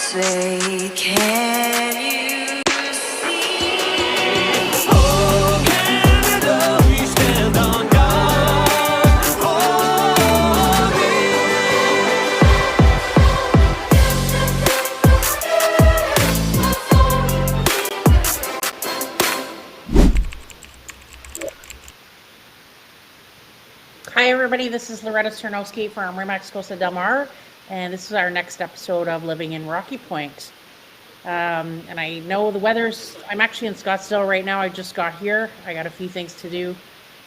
say, can you see? Oh, Canada, we stand on guard for Hi everybody, this is Loretta Sernowski from Remax Costa Del Mar, and this is our next episode of Living in Rocky Point. And I know the weather's, I'm actually in Scottsdale right now. I just got here. I got a few things to do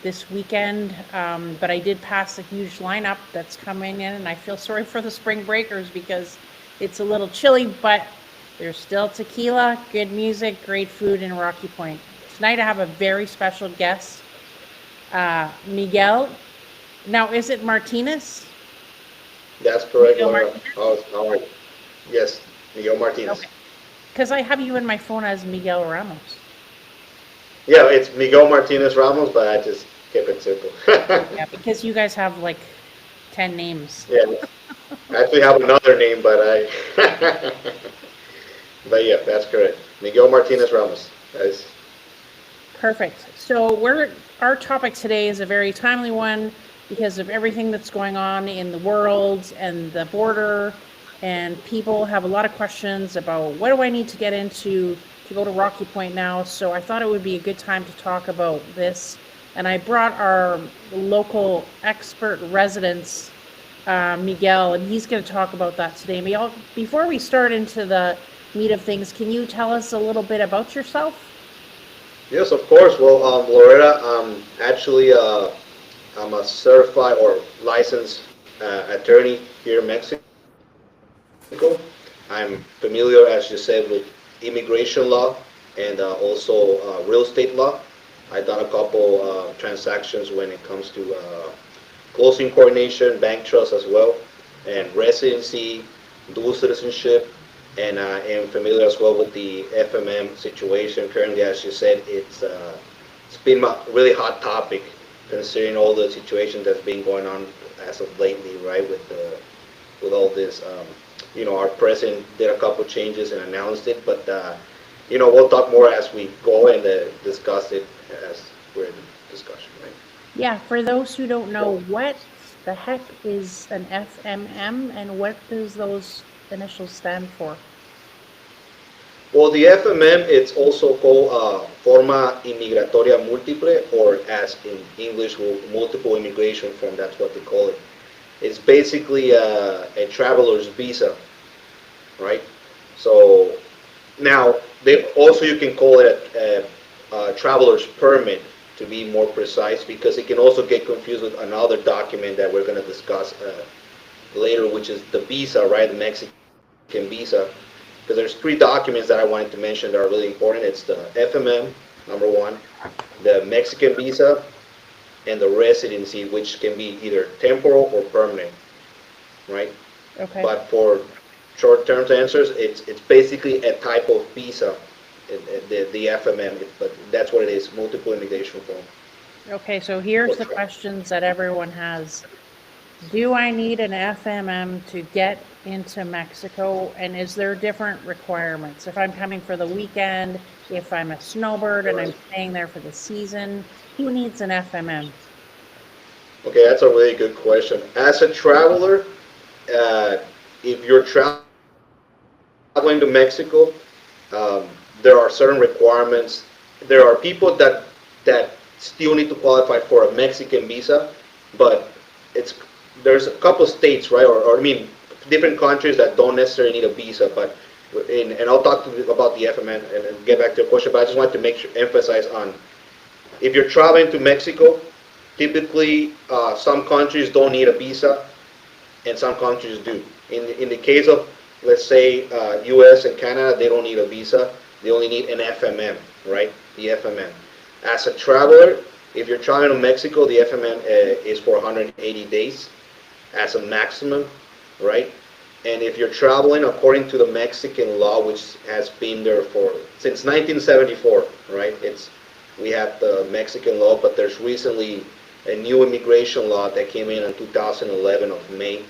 this weekend, but I did pass a huge lineup that's coming in, and I feel sorry for the spring breakers because it's a little chilly, but there's still tequila, good music, great food in Rocky Point. Tonight I have a very special guest, Miguel. Now, is it Martinez? That's correct, Miguel Laura. Martinez? How are you? Yes, Miguel Martinez. Okay. Because I have you in my phone as Miguel Ramos. Yeah, it's Miguel Martinez Ramos, but I just kept it simple. Yeah, because you guys have like 10 names. Yeah, I actually have another name, but but yeah, that's correct. Miguel Martinez Ramos. That's Perfect. So our topic today is a very timely one because of everything that's going on in the world and the border, and people have a lot of questions about what do I need to get into to go to Rocky Point now. So I thought it would be a good time to talk about this. And I brought our local expert residents, Miguel, and he's going to talk about that today. Miguel, before we start into the meat of things, can you tell us a little bit about yourself? Yes, of course. Well, Loretta, actually, I'm a certified or licensed attorney here in Mexico. I'm familiar, as you said, with immigration law and also real estate law. I've done a couple transactions when it comes to closing coordination, bank trust as well, and residency, dual citizenship, and I am familiar as well with the FMM situation. Currently, as you said, it's been a really hot topic considering all the situation that's been going on as of lately, right? With all this, our president did a couple changes and announced it, but we'll talk more as we go and discuss it as we're in discussion, right? Yeah, for those who don't know, what the heck is an FMM and what does those initials stand for? Well, the FMM, it's also called Forma Inmigratoria Múltiple, or as in English, multiple immigration form, that's what they call it. It's basically a traveler's visa, right? So now, you can call it a traveler's permit, to be more precise, because it can also get confused with another document that we're going to discuss later, which is the visa, right? The Mexican visa. Because there's three documents that I wanted to mention that are really important. It's the FMM, number one, the Mexican visa, and the residency, which can be either temporal or permanent, right? Okay. But for short-term answers, it's basically a type of visa, the FMM, but that's what it is, multiple immigration form. Okay, so here's the questions that everyone has. Do I need an FMM to get into Mexico, and is there different requirements? If I'm coming for the weekend, if I'm a snowbird and I'm staying there for the season, who needs an FMM? Okay, that's a really good question. As a traveler, if you're traveling to Mexico, there are certain requirements. There are people that still need to qualify for a Mexican visa, but there's a couple states, right, or I mean, different countries that don't necessarily need a visa, but and I'll talk about the FMN and get back to your question, but I just wanted to emphasize on, if you're traveling to Mexico, typically some countries don't need a visa and some countries do. In the case of, let's say, US and Canada, they don't need a visa, they only need an FMM, right, the FMM. As a traveler, if you're traveling to Mexico, the FMM is for 180 days as a maximum, right? And if you're traveling according to the Mexican law, which has been there since 1974, right? We have the Mexican law, but there's recently a new immigration law that came in 2011 of May,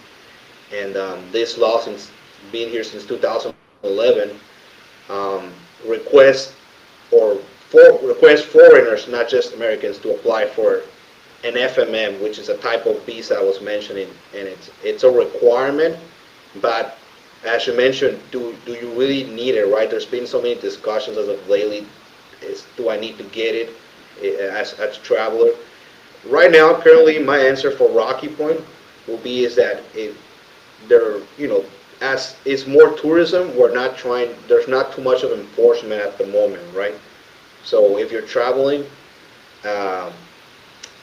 and this law since been here since 2000 11, um, request or request foreigners, not just Americans, to apply for an FMM, which is a type of visa I was mentioning, and it's a requirement. But as you mentioned, do you really need it, right? There's been so many discussions as of lately. Do I need to get it as a traveler? Right now, currently, my answer for Rocky Point will be is that if there, as it's more tourism, we're not trying. There's not too much of enforcement at the moment, right? So if you're traveling, um,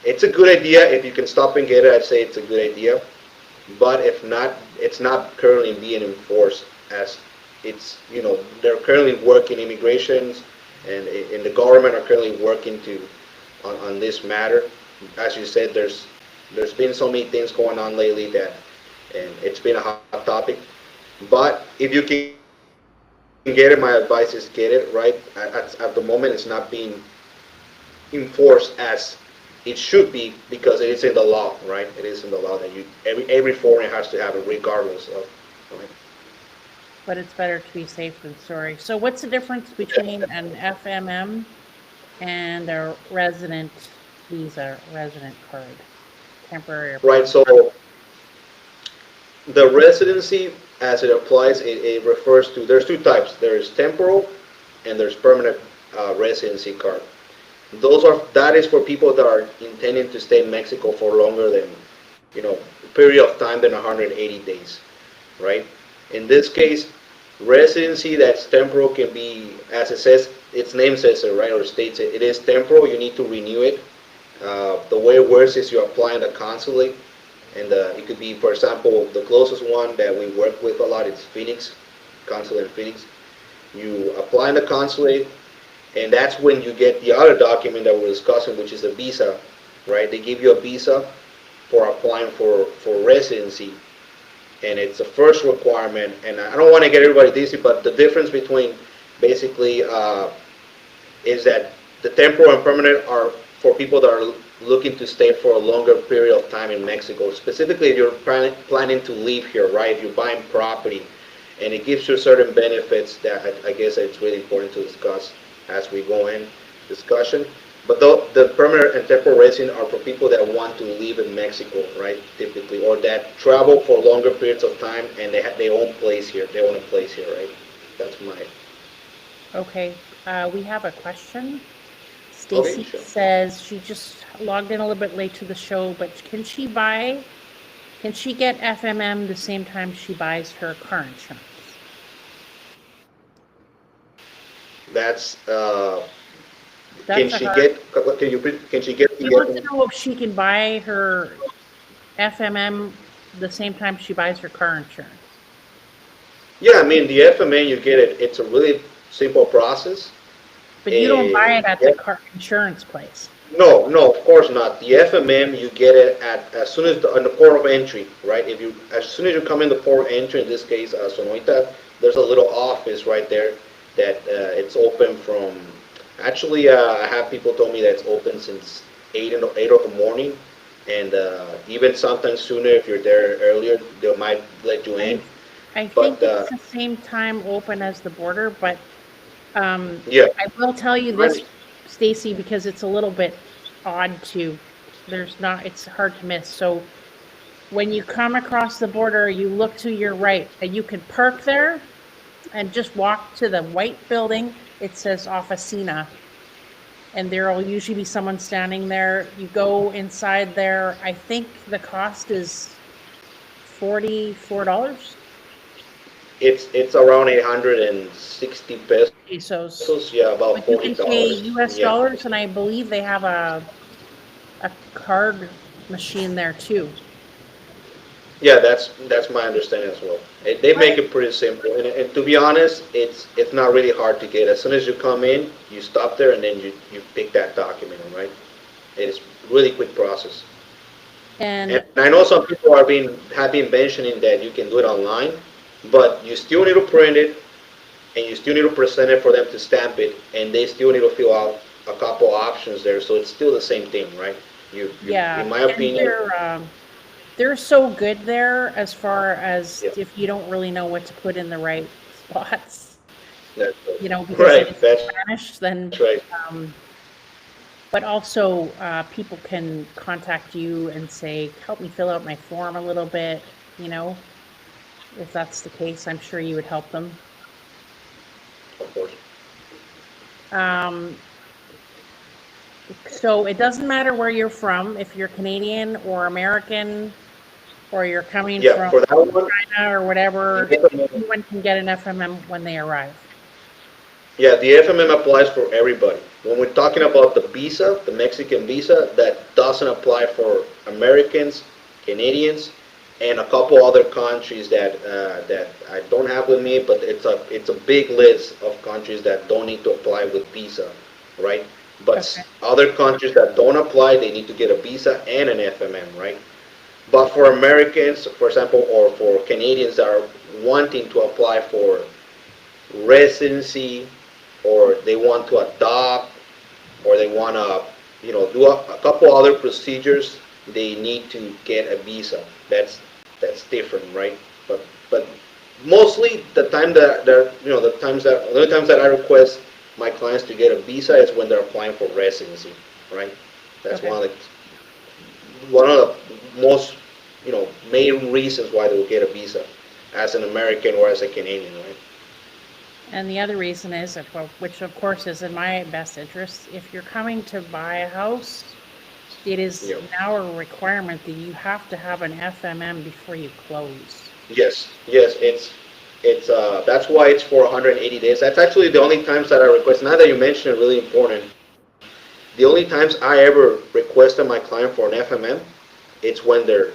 it's a good idea if you can stop and get it. I'd say it's a good idea. But if not, it's not currently being enforced as they're currently working immigrations and the government are currently working on this matter. As you said, there's been so many things going on lately that and it's been a hot topic. But if you can get it, my advice is get it right. At the moment, it's not being enforced as it should be because it is in the law, right? It is in the law that every foreigner has to have it regardless of. Right? But it's better to be safe than sorry. So what's the difference between an FMM and a resident visa, resident card, temporary? Right. So the residency, as it applies, it refers to there's two types. There is temporal, and there's permanent residency card. That is for people that are intending to stay in Mexico for longer than a period of time than 180 days, right? In this case, residency that's temporal can be, as it says, its name says it, right, or states it. It is temporal. You need to renew it. The way it works is you apply in the consulate, and it could be, for example, the closest one that we work with a lot is Phoenix, consulate in Phoenix. You apply in the consulate, and that's when you get the other document that we're discussing, which is a visa, right? They give you a visa for applying for residency, and it's the first requirement. And I don't want to get everybody dizzy, but the difference between basically is that the temporal and permanent are for people that are looking to stay for a longer period of time in Mexico. Specifically, if you're planning to live here, right? If you're buying property, and it gives you certain benefits that I guess it's really important to discuss as we go in discussion. But the permanent and temporary resident are for people that want to live in Mexico, right? Typically, or that travel for longer periods of time and they own place here. They own a place here, right? That's my. Okay, we have a question. Okay, Stacy sure. says she just logged in a little bit late to the show, but can she get FMM the same time she buys her car insurance? That's can That's a she hard. get? Can she get She wants the? to know if she can buy her FMM the same time she buys her car insurance. Yeah, I mean the FMA you get it. It's a really simple process. But you don't buy it at Yeah. the car insurance place. No, no, of course not. The FMM you get it at as soon as on the port of entry, right? As soon as you come in the port of entry, in this case, Sonoita, there's a little office right there that it's open from. Actually, I have people told me that it's open since 8 of the morning, and even sometimes sooner if you're there earlier, they might let you in. I But think it's the same time open as the border, but yeah, I will tell you this, Stacy, because it's a little bit odd to. It's hard to miss. So when you come across the border, you look to your right, and you can park there and just walk to the white building. It says Officina, and there will usually be someone standing there. You go inside there. I think the cost is $44 it's around 860 pesos. pesos. Yeah, about But you can pay $40. US Yeah. dollars, and I believe they have a card machine there too. Yeah, that's my understanding as well. They make it pretty simple, and to be honest, it's not really hard to get. As soon as you come in, you stop there, and then you pick that document, right? It's really quick process. And And I know some people have been mentioning that you can do it online, but you still need to print it, and you still need to present it for them to stamp it, and they still need to fill out a couple options there. So it's still the same thing, right? yeah, In my and opinion, they're so good there as far as yeah. if you don't really know what to put in the right spots, That's because it right. is That's Spanish, then, right. um, but also people can contact you and say, help me fill out my form a little bit, you know, if that's the case, I'm sure you would help them. Of course. Um, so it doesn't matter where you're from, if you're Canadian or American, or you're coming Yeah, from for that one, China or the whatever, FMM, anyone can get an FMM when they arrive. yeah, the FMM applies for everybody. When we're talking about the visa, the Mexican visa, that doesn't apply for Americans, Canadians, and a couple other countries that I don't have with me, but it's a big list of countries that don't need to apply with visa, right? But Okay. other countries that don't apply, they need to get a visa and an FMM, right? But for Americans, for example, or for Canadians that are wanting to apply for residency, or they want to adopt, or they want to, do a couple other procedures, they need to get a visa. That's different, right? But mostly the time that the only times that I request my clients to get a visa is when they're applying for residency, right? That's Okay. one of the most main reasons why they will get a visa as an American or as a Canadian, right? And the other reason is, well, which of course is in my best interest, if you're coming to buy a house, it is Yeah. now a requirement that you have to have an FMM before you close. Yes, it's that's why it's for 180 days. That's actually the only times that I request. Now that you mention it, really important. The only times I ever requested my client for an FMM, it's when they're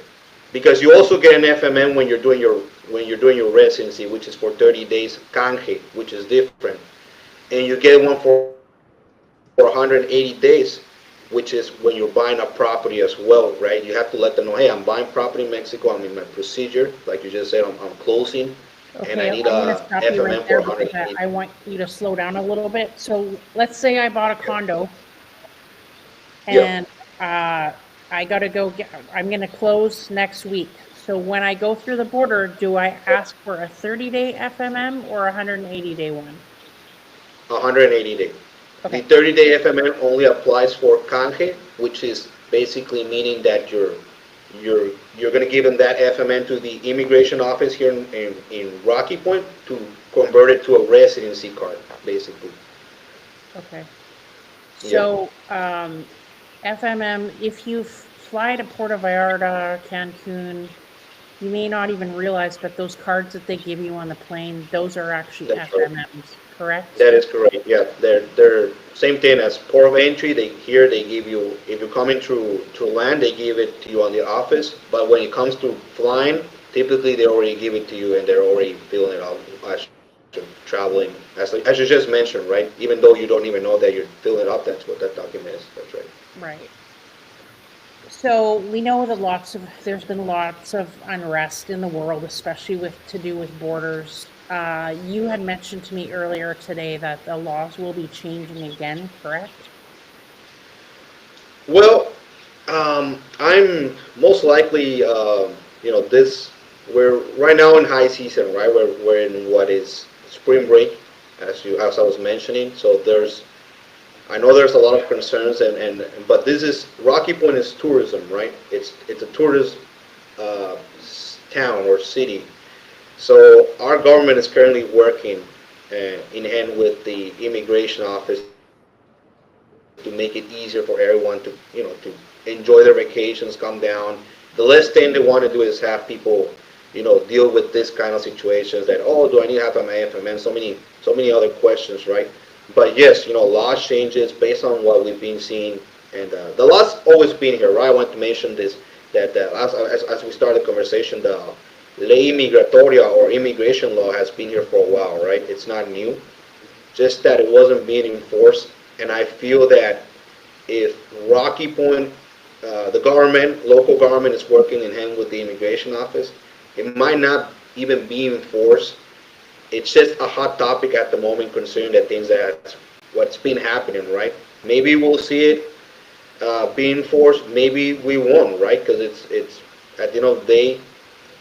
because you also get an FMM when you're doing your residency, which is for 30 days canje, which is different, and you get one for 180 days, which is when you're buying a property as well, right? You have to let them know, hey, I'm buying property in Mexico. I'm in my procedure, like you just said, I'm closing, and I need Okay, a I'm going to FMM stop for you right there because 180. I want you to slow down a little bit. So let's say I bought a condo Yeah. and uh, I got to go get, I'm going to close next week. So when I go through the border, do I ask for a 30-day FMM or a 180-day one? 180 day. The Okay, 30-day FMN only applies for canje, which is basically meaning that you're going to give them that FMN to the immigration office here in Rocky Point to convert it to a residency card, basically. okay. Yep. So FMM, if you fly to Puerto Vallarta, Cancun, you may not even realize, but those cards that they give you on the plane, those are actually That's right. FMMs, correct? That is correct. Yeah, they're same thing as port of entry. They give you if you're coming through land, they give it to you on the office. But when it comes to flying, typically they already give it to you and they're already filling it out as you're traveling. As you just mentioned, right? Even though you don't even know that you're filling it up, that's what that document is. That's right. Right. So we know that there's been lots of unrest in the world, especially with to do with borders. You had mentioned to me earlier today that the laws will be changing again, correct? Well, I'm most likely, this, we're right now in high season, right? We're in what is spring break, as I was mentioning. So I know there's a lot of concerns, but this is Rocky Point is tourism, right? It's a tourist town or city. So our government is currently working in hand with the immigration office to make it easier for everyone to enjoy their vacations, come down. The last thing they want to do is have people, deal with this kind of situations that, oh, do I need to have my FMN? So many other questions, right? But yes, laws changes based on what we've been seeing, and the law's always been here, right? I want to mention this that as we start the conversation, the ley migratoria or immigration law has been here for a while, right? It's not new, just that it wasn't being enforced. And I feel that if Rocky Point, the government, local government is working in hand with the immigration office, it might not even be enforced. It's just a hot topic at the moment concerning the things that what's been happening, right? Maybe we'll see it being enforced. Maybe we won't, right? Because it's at the end of the day,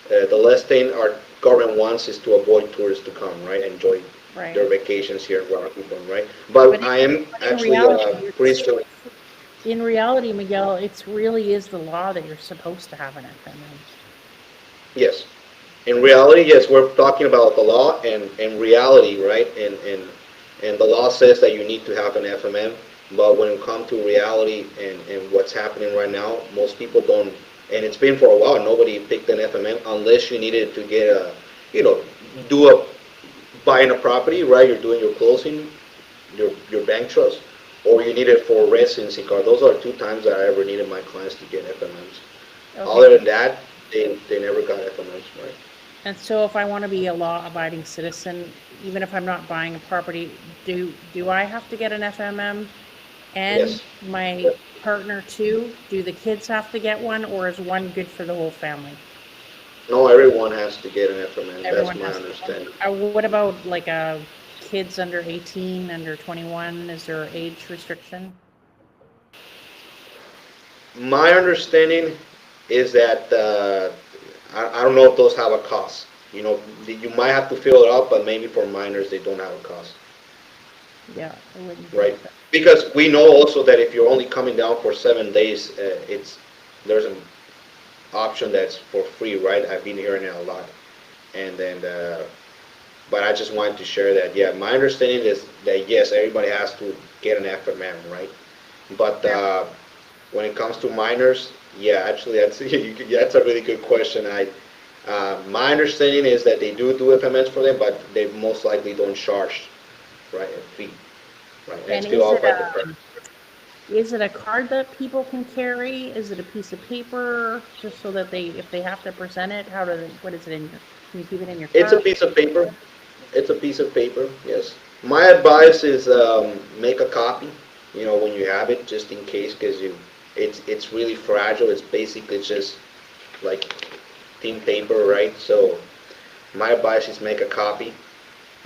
the last thing our government wants is to avoid tourists to come, right? Enjoy Right. their vacations here in Rocky Point, right? But I am But in actually reality, pretty sure. in reality, Miguel, it's really is the law that you're supposed to have an FMM. Yes. In reality, yes, we're talking about the law and reality, right? And the law says that you need to have an FMM, but when it comes to reality and what's happening right now, most people don't, and it's been for a while, nobody picked an FMM unless you needed to get a, you know, do a, buying a property, right? You're doing your closing, your bank trust, or you need it for residency card. Those are two times that I ever needed my clients to get FMMs. Okay. Other than that, they never got FMMs, right? And so if I want to be a law-abiding citizen, even if I'm not buying a property, do I have to get an FMM? And Yes. my partner too? Do the kids have to get one, or is one good for the whole family? No, everyone has to get an FMN. That's Everyone my has to get one. understanding. What about like kids under 18, under 21? Is there age restriction? My understanding is that I don't know if those have a cost. You know, you might have to fill it up, but maybe for minors they don't have a cost, Yeah, I wouldn't think right? so. Because we know also that if you're only coming down for 7 days, there's an option that's for free, right? I've been hearing it a lot, and then but I just wanted to share that. Yeah, my understanding is that yes, everybody has to get an FMM, right? But Yeah. when it comes to minors, yeah, actually, that's a really good question. My understanding is that they do FMS for them, but they most likely don't charge, right, a fee, right, and And it's filled out by the parent. is it a card that people can carry? Is it a piece of paper just so that if they have to present it, what is it in your, can you keep it in your It's a car? piece of paper. It's a piece of paper. Yes. My advice is make a copy. You know, when you have it, just in case, because it's really fragile. It's basically just like thin paper, right? So my advice is make a copy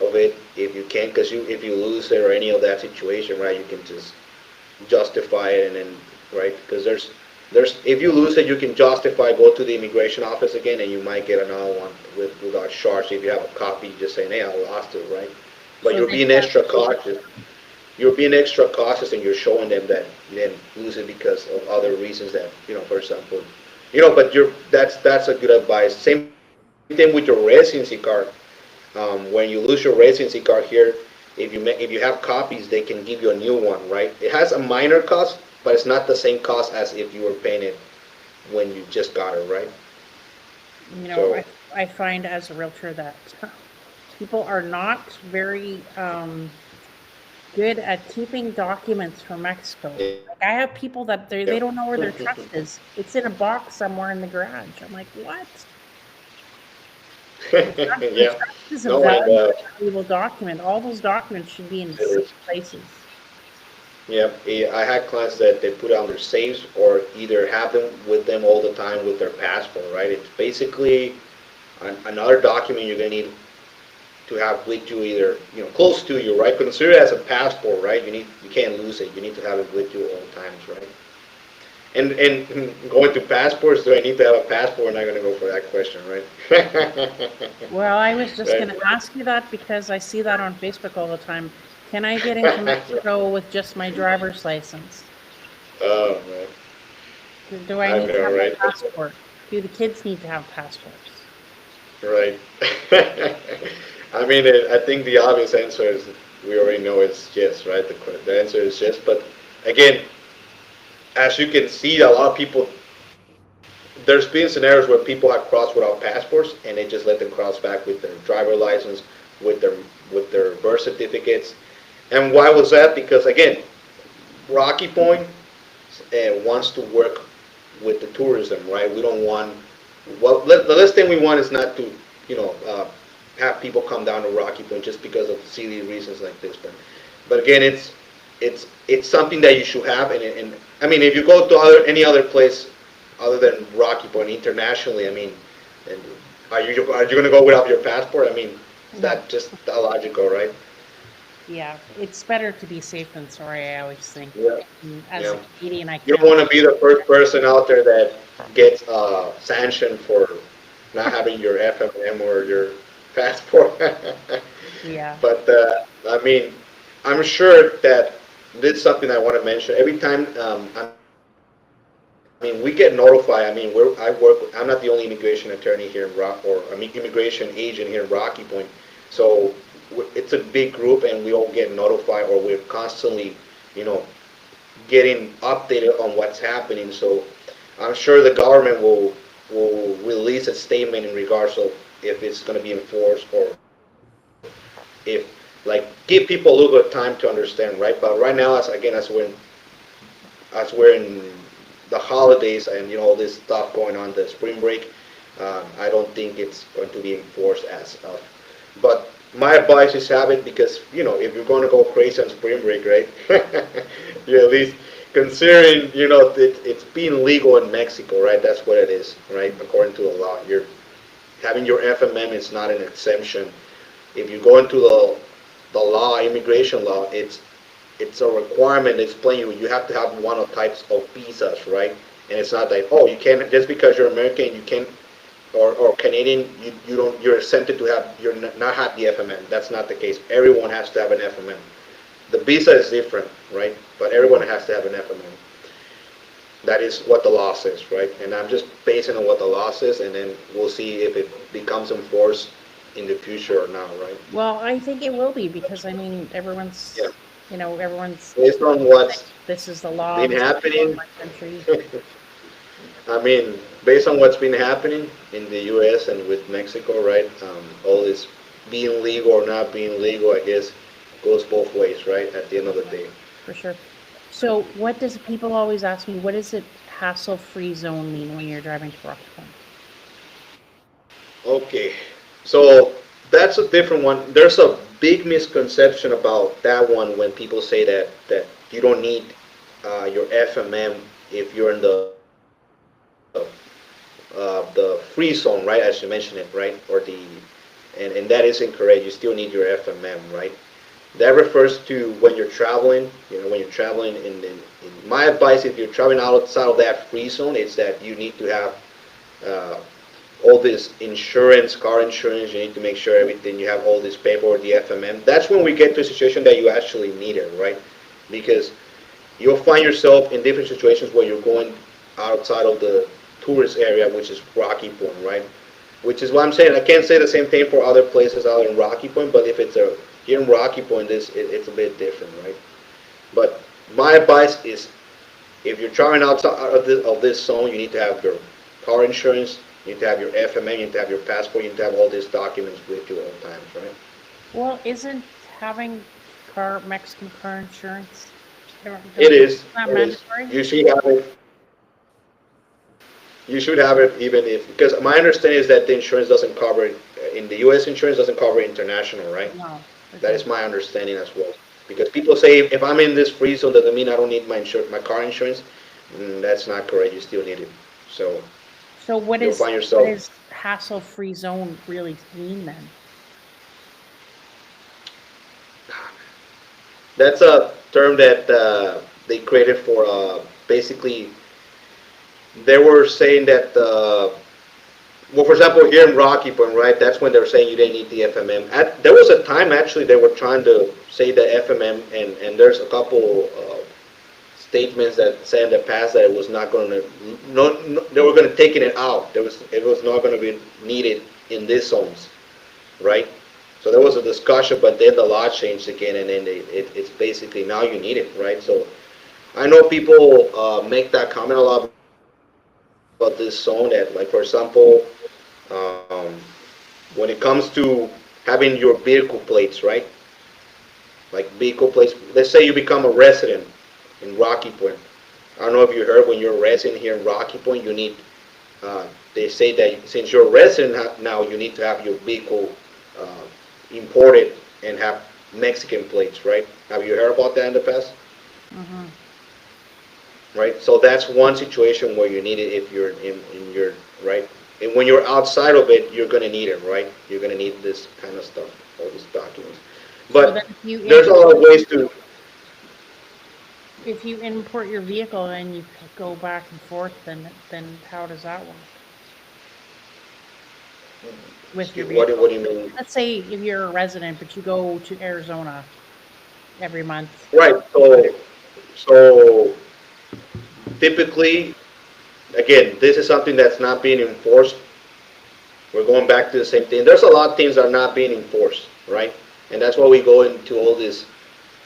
of it if you can, because if you lose it or any of that situation, right, you can just justify it and then right, because there's if you lose it, you can justify, go to the immigration office again, and you might get another one without charge. If you have a copy, just saying, hey, I lost it, right? But So you're they being can't, extra cautious. You're being extra cautious, and you're showing them that you didn't lose it because of other reasons that for example, But that's a good advice. Same thing with your residency card. When you lose your residency card here, if you have copies, they can give you a new one, right? It has a minor cost, but it's not the same cost as if you were paying it when you just got it, right? you know, So I find as a realtor that people are not very good at keeping documents from Mexico. yeah, Like I have people that they don't know where their trust is. It's in a box somewhere in the garage. I'm like, what? The yeah. trust is a No, and valuable document. All those documents should be in it safe is. places. Yeah, I had clients that they put on their safes or either have them with them all the time with their passport, right? It's basically another document you're gonna need to have with you, either close to you, right? Consider it as a passport, right? You can't lose it. You need to have it with you at all times, right? And going to passports, do I need to have a passport? We're not gonna go for that question, right? Well, I was just Right. going to ask you that because I see that on Facebook all the time. Can I get into Mexico with just my driver's license? Oh man, Do I I need to know, have right? a passport? Do the kids need to have passports? Right. I mean, I think the obvious answer is we already know it's yes, right? The answer is yes, but again, as you can see, a lot of people, there's been scenarios where people have crossed without passports and they just let them cross back with their driver license, with their birth certificates. And why was that? Because again, Rocky Point wants to work with the tourism, right? We don't want, the last thing we want is not to, you know, uh, have people come down to Rocky Point just because of silly reasons like this. But again, it's something that you should have. And I mean, if you go to any other place other than Rocky Point internationally, I mean, and are you going to go without your passport? I mean, it's No. not just illogical, right? Yeah, it's better to be safe than sorry, I always think. Yeah. And as a Yeah. Canadian, I You can't. don't want to be the first person out there that gets sanctioned for not having your FMM or your passport. Yeah. But I mean, I'm sure that this is something I want to mention. Every time, I mean, we get notified. I mean, I'm not the only immigration attorney here in Rock, or I mean, immigration agent here in Rocky Point. So it's a big group, and we all get notified, or we're constantly, you know, getting updated on what's happening. So I'm sure the government will release a statement in regards of if it's going to be enforced, or if, like, give people a little bit of time to understand, right? But right now, as we're in the holidays, and all this stuff going on, the spring break, I don't think it's going to be enforced as of. But my advice is have it, because if you're going to go crazy on spring break, right? You at least considering it's being legal in Mexico, right? That's what it is, right? According to the law, you're having your FMM is not an exemption. If you go into the law, immigration law, it's a requirement. It's plain you have to have one of types of visas, right? And it's not like, oh, you can't, just because you're American, you can't, or Canadian, you don't, you're exempted to have, you're not have the FMM. That's not the case. Everyone has to have an FMM. The visa is different, right? But everyone has to have an FMM. That is what the law says, right? And I'm just basing on what the law says, and then we'll see if it becomes enforced in the future or not, right? Well, I think it will be because I mean, Yeah. everyone's Based on what's this is the law. been This is the law of happening, my country. I mean, based on what's been happening in the U.S. and with Mexico, right? All this being legal or not being legal, I guess, goes both ways, right? At the end of the day. For sure. So, what does people always ask me? What does it hassle-free zone mean when you're driving to Rocky Point? Okay, so that's a different one. There's a big misconception about that one when people say that you don't need your FMM if you're in the free zone, right? As you mentioned it, right? And that is incorrect. You still need your FMM, right? That refers to when you're traveling. When you're traveling in my advice, if you're traveling outside of that free zone, it's that you need to have uh, all this insurance, car insurance. You need to make sure everything, you have all this paperwork, the FMM. That's when we get to a situation that you actually need it, right? Because you'll find yourself in different situations where you're going outside of the tourist area, which is Rocky Point, right? Which is what I'm saying. I can't say the same thing for other places out in Rocky Point, but if here in Rocky Point, it's a bit different, right? But my advice is, if you're traveling outside of this zone, you need to have your car insurance, you need to have your FMA, you need to have your passport, you need to have all these documents with you at all times, right? Well, isn't having Mexican car insurance It is. not It is. mandatory? You should have it. You should have it, even if, because my understanding is that the insurance doesn't cover it. In the U.S., insurance doesn't cover international, right? No. That Okay. is my understanding as well. Because people say if I'm in this free zone, doesn't mean I don't need my car insurance. That's not correct. You still need it. So So, you'll find what yourself. does hassle-free zone really mean then? That's a term that they created for basically. They were saying that well, for example, here in Rocky Point, right? That's when they were saying you didn't need the FMM. There was a time actually they were trying to say the FMM, and there's a couple statements that say in the past that it was not going to, no, they were going to taking it out. It was not going to be needed in these zones, right? So there was a discussion, but then the law changed again, and then it's basically now you need it, right? So I know people make that comment a lot about this zone that, like, for example, um, when it comes to having your vehicle plates, right? Like vehicle plates, let's say you become a resident in Rocky Point. I don't know if you heard, when you're a resident here in Rocky Point, you need, they say that since you're a resident now, you need to have your vehicle imported and have Mexican plates, right? Have you heard about that in the past? Mm-hmm. Right? So that's one situation where you need it if you're in your, right? And when you're outside of it, you're going to need it, right? You're going to need this kind of stuff, all these documents. So then, But there's a lot of ways to, if you import your vehicle and you go back and forth, then how does that work? with your What vehicle? do you mean? Let's say if you're a resident, but you go to Arizona every month. Right. So typically, again, this is something that's not being enforced. We're going back to the same thing. There's a lot of things that are not being enforced, right? And that's why we go into all this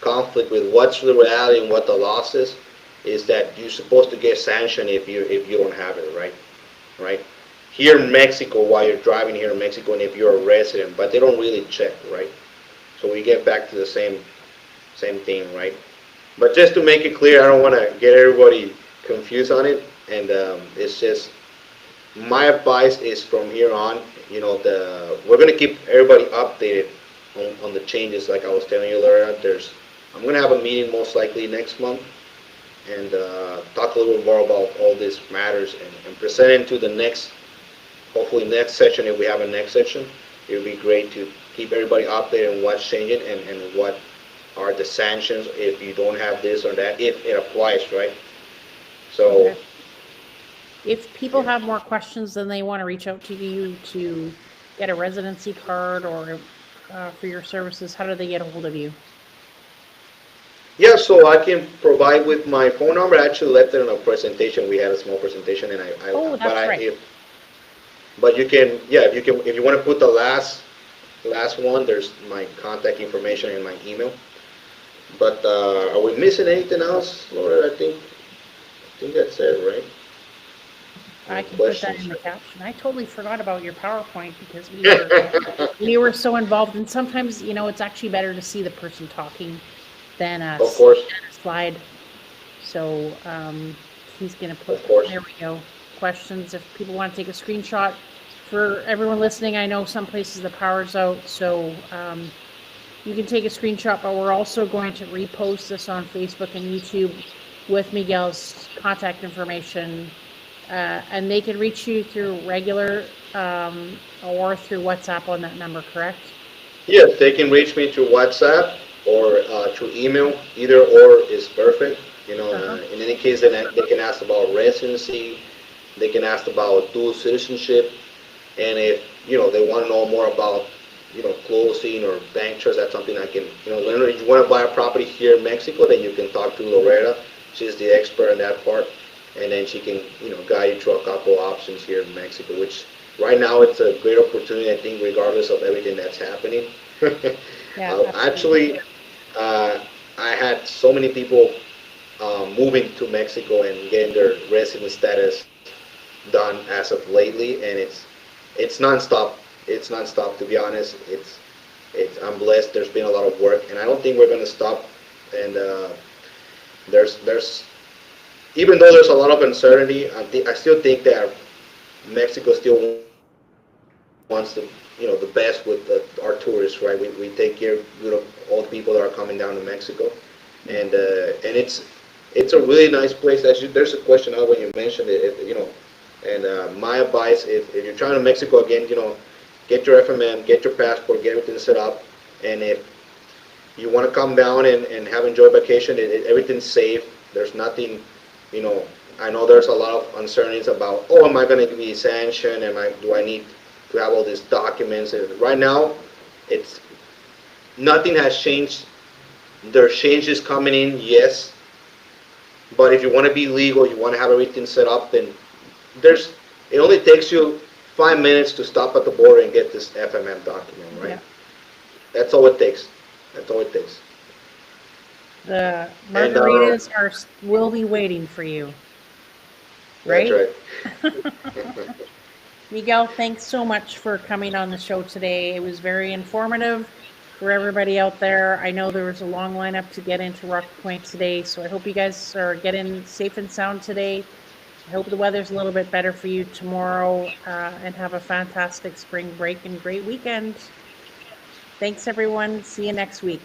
conflict with what's the reality and what the law says. Is that you're supposed to get sanctioned if you don't have it, right? Right? Here in Mexico, while you're driving here in Mexico, and if you're a resident, but they don't really check, right? So we get back to the same thing, right? But just to make it clear, I don't want to get everybody confused on it, and it's just my advice is from here on, we're gonna keep everybody updated on the changes. Like I was telling you, Laura, I'm gonna have a meeting most likely next month and talk a little bit more about all these matters and present it to the next, hopefully next session. If we have a next session, it would be great to keep everybody updated on what's changing and what are the sanctions if you don't have this or that, if it applies, right? So. Okay. If people have more questions, then they want to reach out to you to get a residency card or for your services, how do they get a hold of you? Yeah, so I can provide with my phone number. I actually left it in a presentation. We had a small presentation, and Oh, but that's right. but you can, yeah, if you want to put the last one, there's my contact information and my email. But are we missing anything else, Laura? I think that's it, right? I Any can put that in questions? the caption. I totally forgot about your PowerPoint because we were so involved, and sometimes, it's actually better to see the person talking than Of course, a slide. So he's gonna put, of course. there we go, questions. If people want to take a screenshot, for everyone listening, I know some places the power's out, so you can take a screenshot, but we're also going to repost this on Facebook and YouTube with Miguel's contact information. And they can reach you through regular or through WhatsApp on that number, correct? Yes, they can reach me through WhatsApp or through email. Either or is perfect. Uh-huh. In any case, then they can ask about residency. They can ask about dual citizenship, and if they want to know more about closing or bank trust, that's something I can learn. If you want to buy a property here in Mexico, then you can talk to Loretta. She's the expert in that part, and then she can guide you through a couple options here in Mexico, which right now it's a great opportunity, I think, regardless of everything that's happening. Yeah, Actually, I had so many people moving to Mexico and getting their resident status done as of lately, and it's nonstop. It's nonstop, to be honest. I'm blessed. There's been a lot of work, and I don't think we're gonna stop. And there's even though there's a lot of uncertainty, I still think that Mexico still wants the best with our tourists, right? We take care of all the people that are coming down to Mexico, and it's a really nice place. Actually, there's a question out when you mentioned it, and my advice, if you're trying to Mexico again, get your FMM, get your passport, get everything set up, and if you want to come down and have enjoy vacation, everything's safe. There's nothing, I know there's a lot of uncertainties about, oh, am I going to be sanctioned? Do I need to have all these documents? And right now, it's nothing has changed. There's changes coming in, yes, but if you want to be legal, you want to have everything set up, then it only takes you 5 minutes to stop at the border and get this FMM document, right? yeah. That's all it takes. That's all it takes. The And margaritas will be waiting for you, right? that's right. Miguel, thanks so much for coming on the show today. It was very informative for everybody out there. I know there was a long lineup to get into Rocky Point today, so I hope you guys are getting safe and sound today. I hope the weather's a little bit better for you tomorrow, and have a fantastic spring break and great weekend. Thanks, everyone. See you next week.